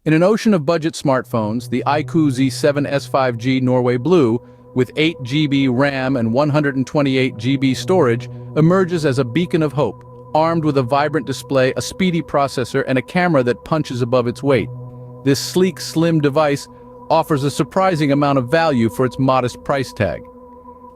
In an ocean of budget smartphones, the iQOO Z7s 5G Norway Blue, with 8 GB RAM and 128 GB storage, emerges as a beacon of hope, armed with a vibrant display, a speedy processor, and a camera that punches above its weight. This sleek, slim device offers a surprising amount of value for its modest price tag.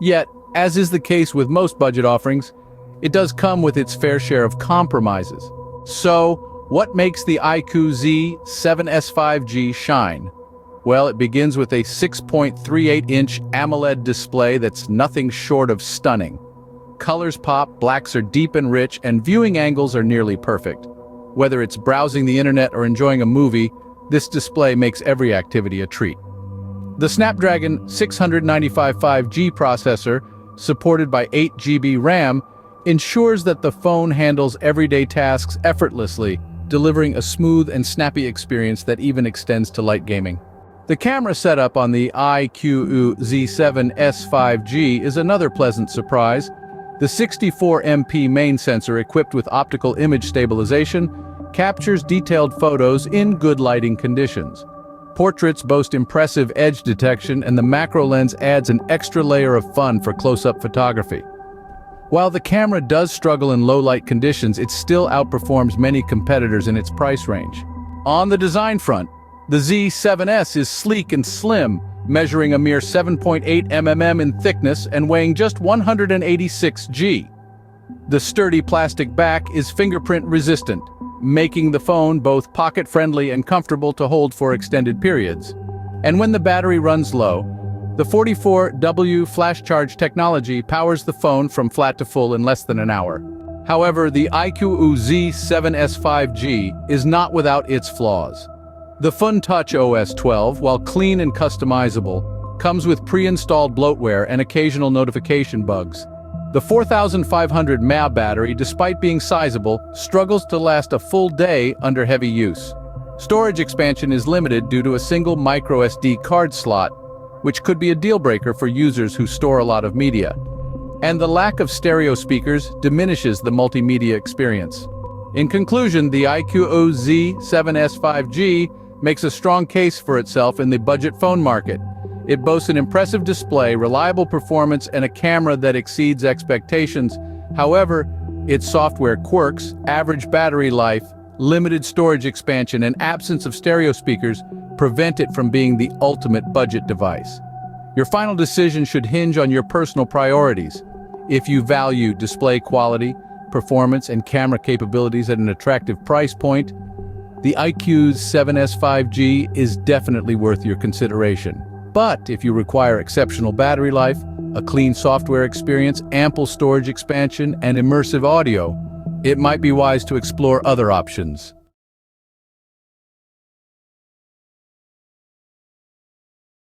Yet, as is the case with most budget offerings, it does come with its fair share of compromises. So, what makes the iQOO Z7s 5G shine? Well, it begins with a 6.38-inch AMOLED display that's nothing short of stunning. Colors pop, blacks are deep and rich, and viewing angles are nearly perfect. Whether it's browsing the internet or enjoying a movie, this display makes every activity a treat. The Snapdragon 695 5G processor, supported by 8 GB RAM, ensures that the phone handles everyday tasks effortlessly, delivering a smooth and snappy experience that even extends to light gaming. The camera setup on the iQOO Z7s 5G is another pleasant surprise. The 64MP main sensor, equipped with optical image stabilization, captures detailed photos in good lighting conditions. Portraits boast impressive edge detection, and the macro lens adds an extra layer of fun for close-up photography. While the camera does struggle in low-light conditions, it still outperforms many competitors in its price range. On the design front, the Z7s is sleek and slim, measuring a mere 7.8 mm in thickness and weighing just 186 g. The sturdy plastic back is fingerprint-resistant, making the phone both pocket-friendly and comfortable to hold for extended periods. And when the battery runs low, the 44W flash charge technology powers the phone from flat to full in less than an hour. However, the iQOO Z7s 5G is not without its flaws. The FunTouch OS 12, while clean and customizable, comes with pre-installed bloatware and occasional notification bugs. The 4500 mAh battery, despite being sizable, struggles to last a full day under heavy use. Storage expansion is limited due to a single microSD card slot, which could be a deal-breaker for users who store a lot of media. And the lack of stereo speakers diminishes the multimedia experience. In conclusion, the iQOO Z7s 5G makes a strong case for itself in the budget phone market. It boasts an impressive display, reliable performance, and a camera that exceeds expectations. However, its software quirks, average battery life, limited storage expansion, and absence of stereo speakers prevent it from being the ultimate budget device. Your final decision should hinge on your personal priorities. If you value display quality, performance, and camera capabilities at an attractive price point, the iQOO Z7s 5G is definitely worth your consideration. But if you require exceptional battery life, a clean software experience, ample storage expansion, and immersive audio, it might be wise to explore other options.